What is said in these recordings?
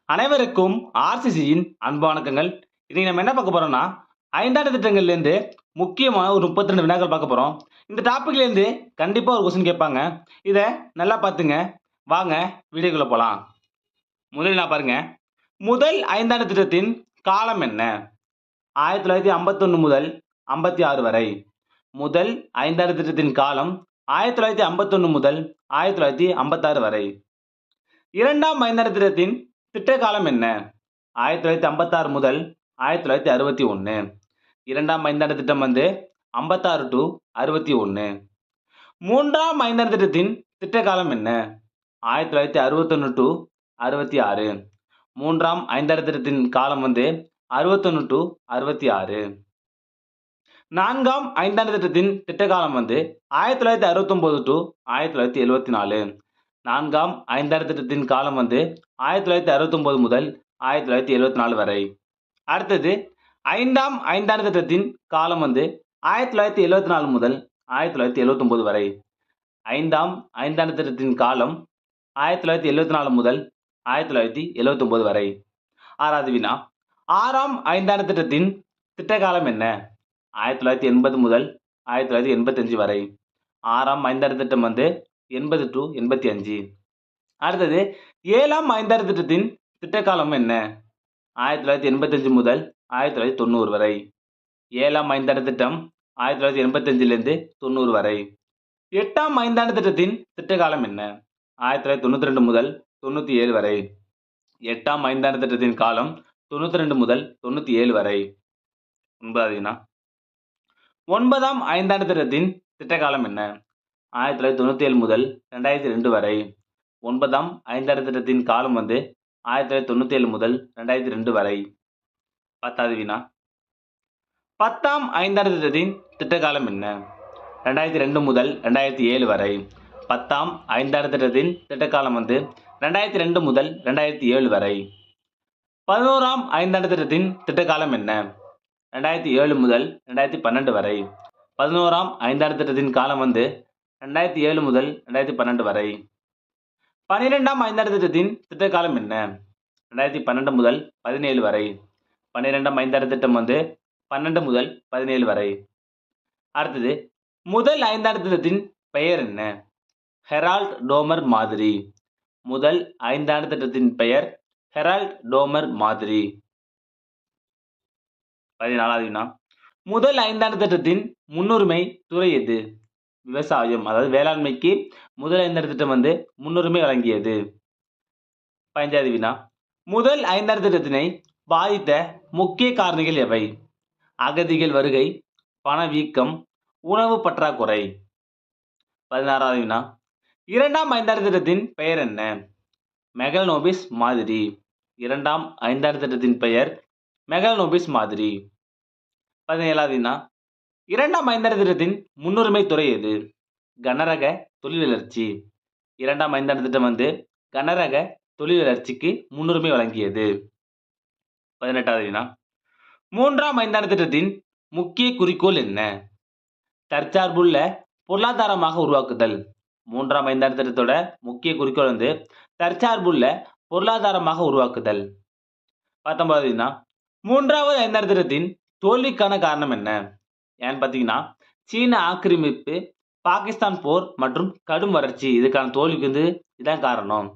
அனைவருக்கும் ஆர்சிசியின் அன்பு வணக்கங்கள். இன்னைக்கு நம்ம என்ன பார்க்க போறோம்னா, ஐந்தாண்டு திட்டங்கள்லேருந்து முக்கியமான ஒரு 32 வினாக்கள் பார்க்க போறோம். இந்த டாபிக்லேருந்து கண்டிப்பா ஒரு கொஸ்டின் கேட்பாங்க. இத நல்லா பார்த்துங்க. வாங்க வீடியோக்குள்ள போலாம். முதலில் நான் பாருங்க. முதல் ஐந்தாண்டு திட்டத்தின் காலம் என்ன? 1951 முதல் 56 வரை. முதல் ஐந்தாண்டு திட்டத்தின் காலம் 1951 முதல் 1956 வரை. இரண்டாம் ஐந்தாண்டு திட்டத்தின் திட்ட காலம் என்ன? 1956 முதல் 1961. இரண்டாம் ஐந்தாண்டு திட்டம் வந்து 56 டு 61. மூன்றாம் ஐந்தாண்டு திட்டத்தின் திட்ட காலம் என்ன? 1961 டு 66. மூன்றாம் ஐந்தாண்டு திட்டத்தின் காலம் வந்து 61 டு 66. நான்காம் ஐந்தாண்டு திட்டத்தின் திட்ட காலம் வந்து 1969 டு 1974. நான்காம் ஐந்தாண்டு திட்டத்தின் காலம் வந்து 1969 முதல் 1974 வரை. அடுத்தது ஐந்தாம் ஐந்தாண்டு திட்டத்தின் காலம் வந்து 1974 முதல் 1979 வரை. ஐந்தாம் ஐந்தாண்டு திட்டத்தின் காலம் 1974 முதல் 1979 வரை. ஆறாவது வினா. ஆறாம் ஐந்தாண்டு திட்டத்தின் திட்ட காலம் என்ன? 1980 முதல் 1985 வரை. ஆறாம் ஐந்தாண்டு திட்டம் வந்து 80 டு 85. அடுத்தது ஏழாம் ஐந்தாண்டு திட்டத்தின் திட்ட காலம் என்ன? 1985 முதல் 1990 வரை. ஏழாம் ஐந்தாண்டு திட்டம் 1985லிருந்து 90 வரை. எட்டாம் ஐந்தாண்டு திட்டத்தின் திட்ட காலம் என்ன? 1992 முதல் 97 வரை. எட்டாம் ஐந்தாண்டு திட்டத்தின் காலம் 92 முதல் 97 வரை. ஒன்பதாவது வினா. ஒன்பதாம் ஐந்தாண்டு திட்டத்தின் திட்ட காலம் என்ன? 1997 முதல் 2002 வரை. ஒன்பதாம் ஐந்தாண்டு திட்டத்தின் காலம் வந்து 1997 முதல் 2002 வரை. பத்தாவது வினா. பத்தாம் ஐந்தாண்டு திட்டத்தின் திட்ட காலம் என்ன? 2002 முதல் 2007 வரை. பத்தாம் ஐந்தாண்டு திட்டத்தின் திட்ட காலம் வந்து 2002 முதல் 2007 வரை. 11ஆம் ஐந்தாண்டு திட்டத்தின் திட்ட காலம் என்ன? 2007 முதல் 2012 வரை. 11ஆம் ஐந்தாண்டு திட்டத்தின் காலம் வந்து 2007 முதல் 2012 வரை. 12ஆம் ஐந்தாண்டு திட்டத்தின் திட்ட காலம் என்ன? 2012 முதல் 17 வரை. 12ஆம் ஐந்தாண்டு திட்டம் வந்து 12 முதல் 17 வரை. அடுத்தது முதல் ஐந்தாண்டு திட்டத்தின் பெயர் என்ன? ஹெரால்ட் டோமர் மாதிரி. முதல் ஐந்தாண்டு திட்டத்தின் பெயர் ஹெரால்ட் டோமர் மாதிரி. 14வது வினா. முதல் ஐந்தாண்டு திட்டத்தின் முன்னுரிமை துறை எது? விவசாயம், அதாவது வேளாண்மைக்கு முதல் ஐந்தாண்டு திட்டம் வந்து முன்னுரிமை வழங்கியது. 15வது வினா. முதல் ஐந்தாண்டு திட்டத்தினை பாதித்த முக்கிய காரணிகள் எவை? அகதிகள் வருகை, பணவீக்கம், உணவு பற்றாக்குறை. 16வது வினா. இரண்டாம் ஐந்தாண்டு திட்டத்தின் பெயர் என்ன? மெகலனோபிஸ் மாதிரி. இரண்டாம் ஐந்தாண்டு திட்டத்தின் பெயர் மெகலனோபிஸ் மாதிரி. 17வது வினா. இரண்டாம் ஐந்தாண்டு திட்டத்தின் முன்னுரிமை துறை எது? கனரக தொழில் வளர்ச்சி. இரண்டாம் ஐந்தாண்டு திட்டம் வந்து கனரக தொழில் வளர்ச்சிக்கு முன்னுரிமை வழங்கியது. 18வது வினா. மூன்றாம் ஐந்தாண்டு திட்டத்தின் முக்கிய குறிக்கோள் என்ன? தற்சார்புள்ள பொருளாதாரமாக உருவாக்குதல். மூன்றாம் ஐந்தாண்டு திட்டத்தோட முக்கிய குறிக்கோள் வந்து தற்சார்புள்ள பொருளாதாரமாக உருவாக்குதல். 19வது வினா. மூன்றாவது ஐந்தாண்டு திட்டத்தின் தோல்விக்கான காரணம் என்ன? ஏன்னு பார்த்தீங்கன்னா, சீன ஆக்கிரமிப்பு, பாகிஸ்தான் போர் மற்றும் கடும் வறட்சி. இதுக்கான தோல்விக்கு வந்து இதான் காரணம்.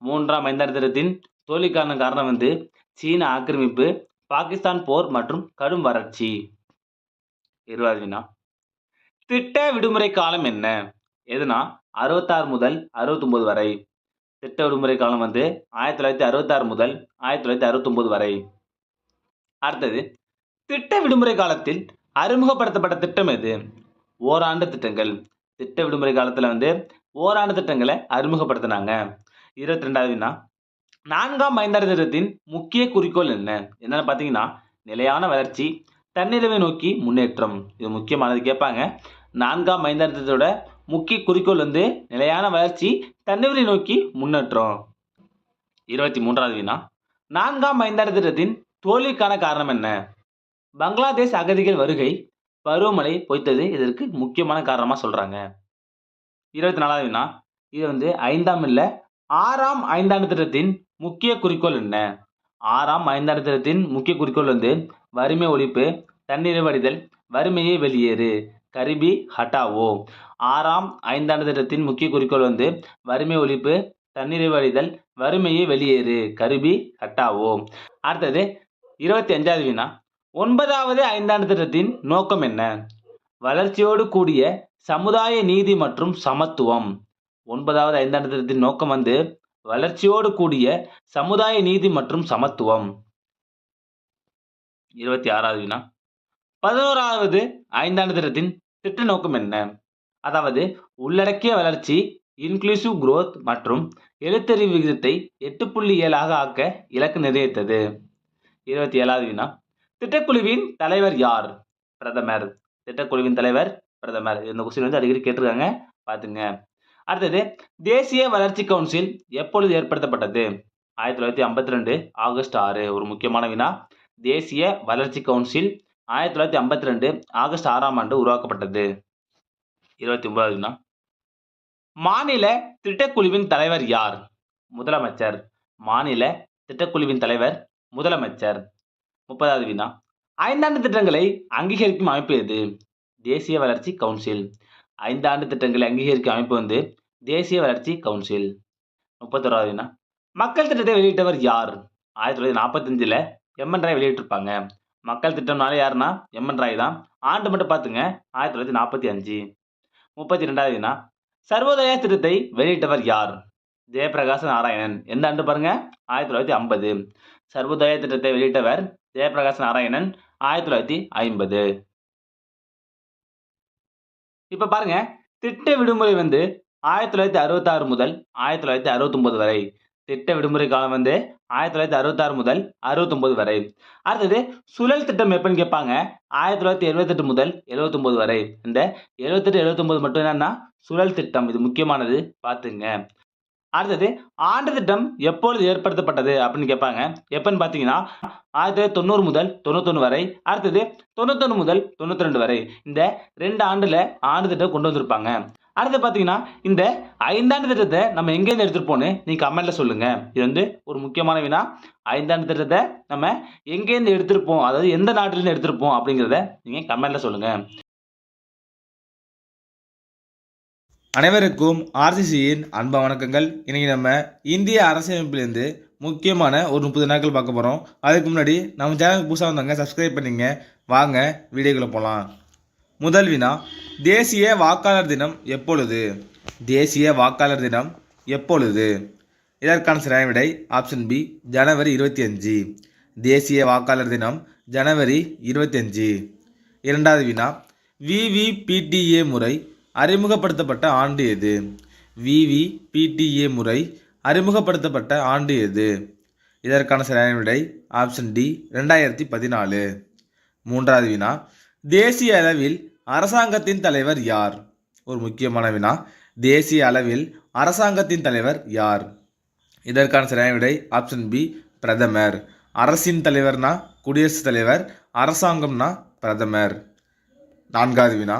மூன்றாம் ஐந்தாண்டு திட்டத்தின் தோல்விக்கான காரணம் வந்து சீன ஆக்கிரமிப்பு, பாகிஸ்தான் போர் மற்றும் கடும் வறட்சி. 20வது வினா. திட்ட விடுமுறை காலம் என்ன? எதுனா 66 முதல் 69 வரை. திட்ட விடுமுறை காலம் வந்து 1966 முதல் 1969 வரை. அடுத்தது திட்ட விடுமுறை காலத்தில் அறிமுகப்படுத்தப்பட்ட திட்டம் எது? ஓராண்டு திட்டங்கள். திட்ட விடுமுறை காலத்துல வந்து ஓராண்டு திட்டங்களை அறிமுகப்படுத்தினாங்க. 22வது வினா. நான்காம் ஐந்தாண்டு திட்டத்தின் முக்கிய குறிக்கோள் என்ன? என்னன்னு பார்த்தீங்கன்னா, நிலையான வளர்ச்சி, தன்னிறைவை நோக்கி முன்னேற்றம். இது முக்கியமானது கேட்பாங்க. நான்காம் ஐந்தாண்டு திட்டத்தோட முக்கிய குறிக்கோள் வந்து நிலையான வளர்ச்சி, தன்னிறைவை நோக்கி முன்னேற்றம். 23வது வினா. நான்காம் ஐந்தாண்டு திட்டத்தின் தோல்விக்கான காரணம் என்ன? பங்களாதேஷ் அகதிகள் வருகை, பருவமழை பொய்த்தது இதற்கு முக்கியமான காரணமா சொல்றாங்க. 24வது வினா. இது வந்து ஐந்தாம் இல்ல 6ஆம் ஐந்தாண்டு திட்டத்தின் முக்கிய குறிக்கோள் என்ன? 6ஆம் ஐந்தாண்டு திட்டத்தின் முக்கிய குறிக்கோள் வந்து வறுமை ஒழிப்பு, தன்னிறைவு அடைதல், வறுமையை வெளியேறு, கரிபி ஹட்டாவோ. 6ஆம் ஐந்தாண்டு திட்டத்தின் முக்கிய குறிக்கோள் வந்து வறுமை ஒழிப்பு, தன்னிறைவு அடைதல், வறுமையை வெளியேறு, கரிபி ஹட்டாவோ. அடுத்தது 25வது வினா. 9வது ஐந்தாண்டு திட்டத்தின் நோக்கம் என்ன? வளர்ச்சியோடு கூடிய சமுதாய நீதி மற்றும் சமத்துவம். 9வது ஐந்தாண்டு திட்டத்தின் நோக்கம் வந்து வளர்ச்சியோடு கூடிய சமுதாய நீதி மற்றும் சமத்துவம். 26வது வினா. 11வது ஐந்தாண்டு திட்டத்தின் திட்ட நோக்கம் என்ன? அதாவது உள்ளடக்கிய வளர்ச்சி, இன்க்ளூசிவ் growth மற்றும் எழுத்தறிவு விகிதத்தை 8.7 ஆக்க இலக்கு நிர்ணயித்தது. 27வது வினா. திட்டக்குழுவின் தலைவர் யார்? பிரதமர். திட்டக்குழுவின் தலைவர் பிரதமர். இந்த கொஸ்டின் வந்து அடிக்கடி கேட்டிருக்காங்க, பாத்துங்க. அடுத்தது தேசிய வளர்ச்சி கவுன்சில் எப்பொழுது ஏற்படுத்தப்பட்டது? 1952 ஆகஸ்ட் 6. ஒரு முக்கியமான வினா. தேசிய வளர்ச்சி கவுன்சில் 1952 ஆகஸ்ட் 6ஆம் ஆண்டு உருவாக்கப்பட்டது. 29வது வினா. மாநில திட்டக்குழுவின் தலைவர் யார்? முதலமைச்சர். மாநில திட்டக்குழுவின் தலைவர் முதலமைச்சர். 30வது வினா. ஐந்தாண்டு திட்டங்களை அங்கீகரிக்கும் அமைப்பு எது? தேசிய வளர்ச்சி கவுன்சில். ஐந்தாண்டு திட்டங்களை அங்கீகரிக்கும் அமைப்பு வந்து தேசிய வளர்ச்சி கவுன்சில். 31வது வினா. மக்கள் திட்டத்தை வெளியிட்டவர் யார்? 1945ல எம்.என். ராய் வெளியிட்டிருப்பாங்க. மக்கள் திட்டம்னால யாருன்னா எம்.என். ராய் தான். ஆண்டு மட்டும் பாத்துங்க, 1945. 32வது வினா. சர்வோதயா திட்டத்தை வெளியிட்டவர் யார்? ஜெயப்பிரகாச நாராயணன். எந்த ஆண்டு பாருங்க? 1950. சர்வோதயா திட்டத்தை வெளியிட்டவர் ஜெயப்பிரகாச நாராயணன், 1950. இப்ப பாருங்க, திட்ட விடுமுறை வந்து 1966 முதல் 1969 வரை. திட்ட விடுமுறை காலம் வந்து 1966 முதல் 69 வரை. அடுத்தது சுழல் திட்டம் எப்பன்னு கேட்பாங்க. 1978 முதல் 79 வரை. இந்த 78, 79 மட்டும் என்னன்னா சுழல் திட்டம். இது முக்கியமானது, பாத்துங்க. அடுத்தது ஆண்டு திட்டம் எப்பொழுது ஏற்படுத்தப்பட்டது அப்படின்னு கேட்பாங்க. எப்பன்னு பாத்தீங்கன்னா 1990 முதல் 91 வரை. அடுத்தது 91 முதல் 92 வரை. இந்த 2 ஆண்டுல ஆண்டு திட்டம் கொண்டு வந்திருப்பாங்க. அடுத்து பாத்தீங்கன்னா இந்த ஐந்தாண்டு திட்டத்தை நம்ம எங்கேருந்து எடுத்திருப்போம்னு நீங்க கமெண்ட்ல சொல்லுங்க. இது வந்து ஒரு முக்கியமான வினா. ஐந்தாண்டு திட்டத்தை நம்ம எங்கேருந்து எடுத்திருப்போம், அதாவது எந்த நாட்டிலிருந்து எடுத்திருப்போம் அப்படிங்கிறத நீங்க கமெண்ட்ல சொல்லுங்க. அனைவருக்கும் ஆர்சிசியின் அன்பா வணக்கங்கள். இன்னைக்கு நம்ம இந்திய அரசியலமைப்பிலிருந்து முக்கியமான ஒரு 30 நாட்கள் பார்க்க போகிறோம். அதுக்கு முன்னாடி நம்ம சேனலுக்கு புதுசாக வந்தாங்க, சப்ஸ்கிரைப் பண்ணிங்க. வாங்க வீடியோக்குள்ளே போகலாம். முதல் வினா. தேசிய வாக்காளர் தினம் எப்பொழுது? தேசிய வாக்காளர் தினம் எப்பொழுது? இதற்கான சரியான விடை ஆப்ஷன் பி, ஜனவரி 25. தேசிய வாக்காளர் தினம் ஜனவரி 25. இரண்டாவது வினா. விவிபிடிஏ முறை அறிமுகப்படுத்தப்பட்ட ஆண்டு எது? விவிபிடிஏ முறை அறிமுகப்படுத்தப்பட்ட ஆண்டு எது? இதற்கான சரியான விடை ஆப்ஷன் டி, 2014. மூன்றாவது வினா. தேசிய அளவில் அரசாங்கத்தின் தலைவர் யார்? ஒரு முக்கியமான வினா. தேசிய அளவில் அரசாங்கத்தின் தலைவர் யார்? இதற்கான சரியான விடை ஆப்ஷன் பி, பிரதமர். அரசின் தலைவர்னா குடியரசுத் தலைவர், அரசாங்கம்னா பிரதமர். நான்காவது வினா.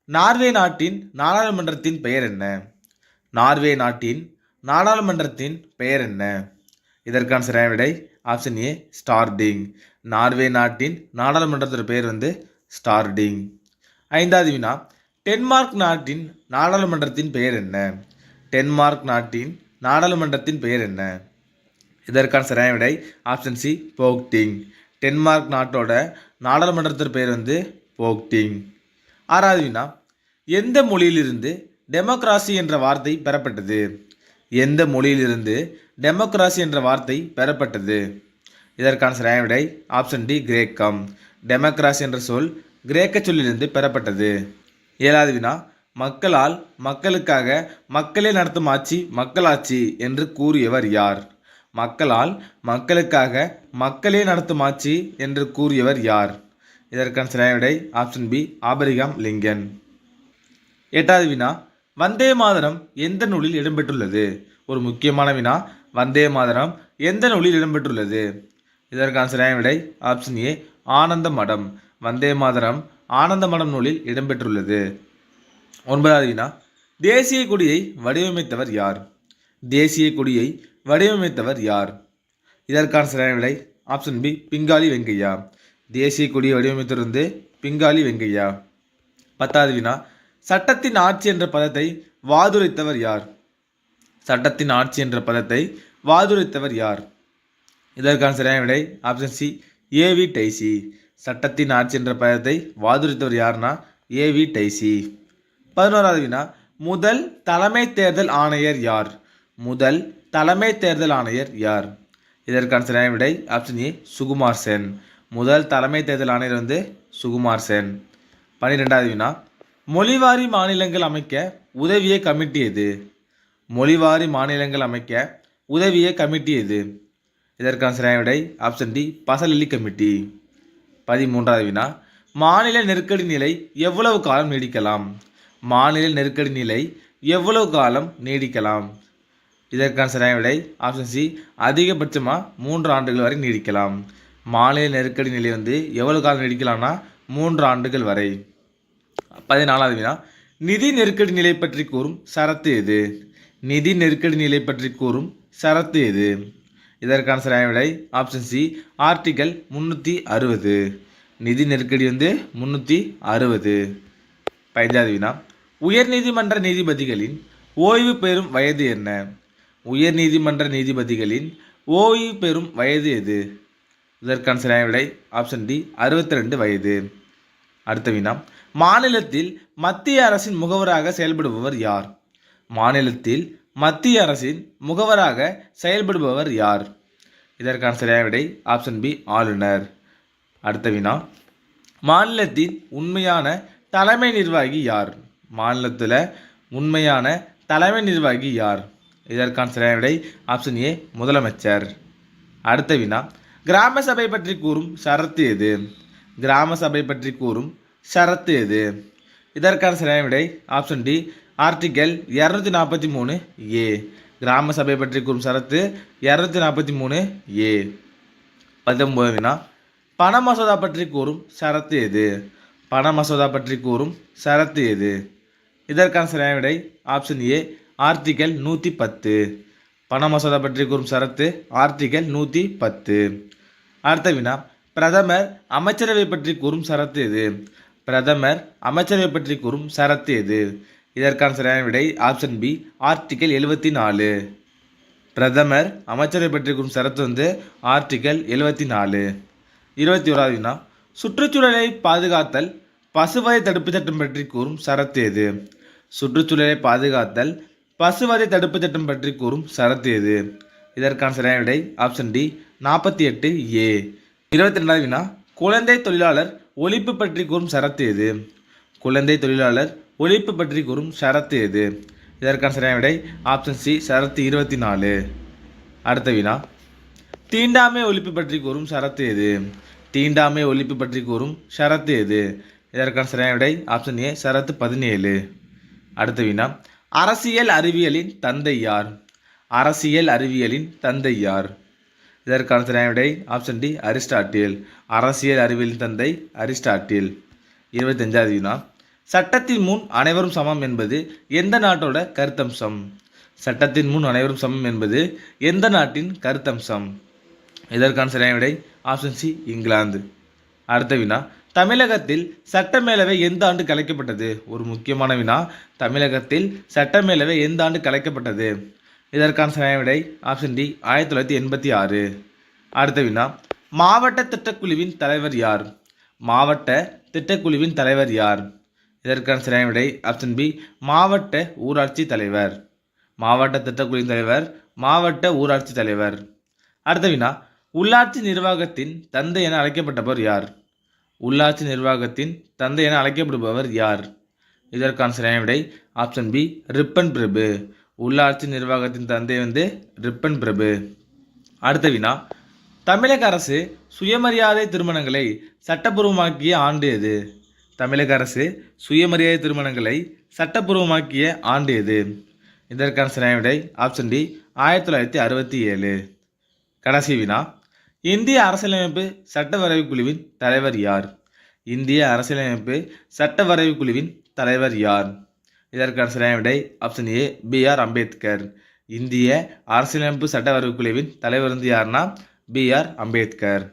நார்வே நாட்டின் நாடாளுமன்றத்தின் பெயர் என்ன? நார்வே நாட்டின் நாடாளுமன்றத்தின் பெயர் என்ன? இதற்கான சரியான விடை ஆப்ஷன் ஏ, ஸ்டார்டிங். நார்வே நாட்டின் நாடாளுமன்றத்தின் பெயர் வந்து ஸ்டார்டிங். ஐந்தாவது வினா. டென்மார்க் நாட்டின் நாடாளுமன்றத்தின் பெயர் என்ன? டென்மார்க் நாட்டின் நாடாளுமன்றத்தின் பெயர் என்ன? இதற்கான சரியான விடை ஆப்ஷன் சி, போக்டிங். டென்மார்க் நாட்டோட நாடாளுமன்றத்தின் பெயர் வந்து போக்டிங். ஆறாவது வினா. எந்த மொழியிலிருந்து டெமோக்ராசி என்ற வார்த்தை பெறப்பட்டது? எந்த மொழியிலிருந்து டெமோக்ராசி என்ற வார்த்தை பெறப்பட்டது? இதற்கான சரியான விடை ஆப்ஷன் டி, கிரேக்கம். டெமோக்ராசி என்ற சொல் கிரேக்க சொல்லிலிருந்து பெறப்பட்டது. ஏழாவது வினா. மக்களால் மக்களுக்காக மக்களே நடத்தும் ஆட்சி மக்களாட்சி என்று கூறியவர் யார்? மக்களால் மக்களுக்காக மக்களே நடத்தும் ஆட்சி என்று கூறியவர் யார்? இதற்கான சரியான விடை ஆப்ஷன் பி, ஆபிரகாம் லிங்கன். எட்டாவது வினா. வந்தே மாதரம் எந்த நூலில் இடம்பெற்றுள்ளது? ஒரு முக்கியமான வினா. வந்தே மாதரம் எந்த நூலில் இடம்பெற்றுள்ளது? இதற்கான சரியான விடை ஆப்ஷன் ஏ, ஆனந்த மடம். வந்தே மாதரம் ஆனந்த மடம் நூலில் இடம்பெற்றுள்ளது. ஒன்பதாவது வினா. தேசிய கொடியை வடிவமைத்தவர் யார்? தேசிய கொடியை வடிவமைத்தவர் யார்? இதற்கான சரியான விடை ஆப்ஷன் பி பிங்காலி வெங்கையா. தேசிய கொடியை வடிவமைத்தவர் வந்து பிங்காலி வெங்கையா. 10வது வினா, சட்டத்தின் ஆட்சி என்ற பதத்தை வாதுரைத்தவர் யார்? சட்டத்தின் ஆட்சி என்ற பதத்தை வாதுரைத்தவர் யார்? இதற்கான சரியான விடை ஆப்ஷன் சி ஏவி டைசி. சட்டத்தின் ஆட்சி என்ற பதத்தை வாதுரைத்தவர் யாருன்னா ஏவி டைசி. 11வது வினா, முதல் தலைமை தேர்தல் ஆணையர் யார்? முதல் தலைமை தேர்தல் ஆணையர் யார்? இதற்கான சரியான விடை ஆப்ஷன் ஏ சுகுமார் சென். முதல் தலைமை தேர்தல் ஆணையர் வந்து சுகுமார் சென். 12வது வினா, மொழிவாரி மாநிலங்கள் அமைக்க உதவிய கமிட்டி எது? மொழிவாரி மாநிலங்கள் அமைக்க உதவிய கமிட்டி எது? இதற்கான சரியான விடை ஆப்ஷன் டி பசலலி கமிட்டி. 13வது வினா, மாநில நெருக்கடி நிலை எவ்வளவு காலம் நீடிக்கலாம்? மாநில நெருக்கடி நிலை எவ்வளவு காலம் நீடிக்கலாம்? இதற்கான சரியான விடை ஆப்ஷன் சி அதிகபட்சமாக 3 ஆண்டுகள் வரை நீடிக்கலாம். மாநில நெருக்கடி நிலை வந்து எவ்வளவு காலம் நீடிக்கலாம்னா 3 ஆண்டுகள் வரை. 14வது வினா, நிதி நெருக்கடி நிலை பற்றி கூறும் சரத்து எது? நிதி நெருக்கடி நிலை பற்றி கூறும் சரத்து எது? இதற்கான சரியான விடை ஆப்ஷன் சி ஆர்டிகல் 360. நிதி நெருக்கடி வந்து 360. 15வது வினா, உயர்நீதிமன்ற நீதிபதிகளின் ஓய்வு பெறும் வயது என்ன? உயர்நீதிமன்ற நீதிபதிகளின் ஓய்வு பெறும் வயது எது? இதற்கான சரியான விடை ஆப்ஷன் டி 62 வயது. அடுத்த வினா, மாநிலத்தில் மத்திய அரசின் முகவராக செயல்படுபவர் யார்? மாநிலத்தில் மத்திய அரசின் முகவராக செயல்படுபவர் யார்? இதற்கான சரியான விடை ஆப்ஷன் பி ஆளுநர். அடுத்த வினா, மாநிலத்தின் உண்மையான தலைமை நிர்வாகி யார்? மாநிலத்தில் உண்மையான தலைமை நிர்வாகி யார்? இதற்கான சரியான விடை ஆப்ஷன் ஏ முதலமைச்சர். அடுத்த வினா, கிராம சபை பற்றி கூறும் ஷரத்து எது? கிராம சபை பற்றி கூறும் ஷரத்து எது? இதற்கான சரியான விடை ஆப்ஷன் டி ஆர்டிகல் 243 ஏ. கிராம சபை பற்றி கூறும் ஷரத்து 243 ஏ. 19வது வினா, பண மசோதா பற்றி கூறும் ஷரத்து எது? பண மசோதா பற்றி கூறும் ஷரத்து எது? இதற்கான சரியான விடை ஆப்ஷன் ஏ ஆர்டிகல் 110. பண மசோதா பற்றி கூறும் ஷரத்து ஆர்டிகல் 110. அடுத்த வினா, பிரதமர் அமைச்சரவை பற்றி கூறும் ஷரத்து எது? பிரதமர் அமைச்சரவை பற்றி கூறும் ஷரத்து எது? இதற்கான சரியான விடை ஆப்ஷன் பி ஆர்டிகல் 74. பிரதமர் அமைச்சரவை பற்றி கூறும் ஷரத்து வந்து ஆர்டிகல் 74. 21வது வினா, சுற்றுச்சூழலை பாதுகாத்தல் பசுவதை தடுப்பு சட்டம் பற்றி கூறும் ஷரத்து எது? சுற்றுச்சூழலை பாதுகாத்தல் பசுவதை தடுப்பு சட்டம் பற்றி கூறும் ஷரத்து எது? இதற்கான சரியான விடை ஆப்ஷன் டி 48 ஏ. 22வது வினா, குழந்தை தொழிலாளர் ஒழிப்பு பற்றி கூறும் ஷரத்து எது? குழந்தை தொழிலாளர் ஒழிப்பு பற்றி கூறும் ஷரத்து எது? இதற்கான சரியான விடை ஆப்ஷன் சி ஷரத்து 24. அடுத்த வினா, தீண்டாமை ஒழிப்பு பற்றி கூறும் ஷரத்து எது? தீண்டாமை ஒழிப்பு பற்றி கூறும் ஷரத்து எது? இதற்கான சரியான விடை ஆப்ஷன் ஏ ஷரத்து 17. அடுத்த வினா, அரசியல் அறிவியலின் தந்தை யார்? அரசியல் அறிவியலின் தந்தை யார்? இதற்கான சரியான விடை ஆப்ஷன் டி அரிஸ்டாட்டில். அரசியல் அறிவியலின் தந்தை அரிஸ்டாட்டில். 25வது வினா, சட்டத்தின் முன் அனைவரும் சமம் என்பது எந்த நாட்டோட கருத்தம்சம்? சட்டத்தின் முன் அனைவரும் சமம் என்பது எந்த நாட்டின் கருத்தம்சம்? இதற்கான சரியான விடை ஆப்ஷன் சி இங்கிலாந்து. அடுத்த வினா, தமிழகத்தில் சட்டமேலவை எந்த ஆண்டு கலைக்கப்பட்டது? ஒரு முக்கியமான வினா, தமிழகத்தில் சட்டமேலவை எந்த ஆண்டு கலைக்கப்பட்டது? இதற்கான சரியான விடை ஆப்ஷன் டி 1986. அடுத்த வினா, மாவட்ட திட்டக்குழுவின் தலைவர் யார்? மாவட்ட திட்டக்குழுவின் தலைவர் யார்? இதற்கான சரியான விடை ஆப்ஷன் பி மாவட்ட ஊராட்சி தலைவர். மாவட்ட திட்டக்குழுவின் தலைவர் மாவட்ட ஊராட்சி தலைவர். அடுத்த வினா, உள்ளாட்சி நிர்வாகத்தின் தந்தை என அழைக்கப்பட்டவர் யார்? உள்ளாட்சி நிர்வாகத்தின் தந்தை என அழைக்கப்படுபவர் யார்? இதற்கான சரியான விடை ஆப்ஷன் பி ரிப்பன் பிரபு. உள்ளாட்சி நிர்வாகத்தின் தந்தை வந்து ரிப்பன் பிரபு. அடுத்த வினா, தமிழக அரசு சுயமரியாதை திருமணங்களை சட்டப்பூர்வமாக்கிய ஆண்டு எது? தமிழக அரசு சுயமரியாதை திருமணங்களை சட்டப்பூர்வமாக்கிய ஆண்டு எது? இதற்கான சரியான விடை ஆப்ஷன் டி 1967. கடைசி வினா, இந்திய அரசியலமைப்பு சட்ட வரைவு குழுவின் தலைவர் யார்? இந்திய அரசியலமைப்பு சட்ட வரைவு குழுவின் தலைவர் யார்? இதற்கான சரியான விடை ஆப்ஷன் ஏ பி.ஆர். அம்பேத்கர். இந்திய அரசியலமைப்பு சட்ட வரைவு குழுவின் தலைவர் வந்து யாருன்னா B.R. அம்பேத்கர்.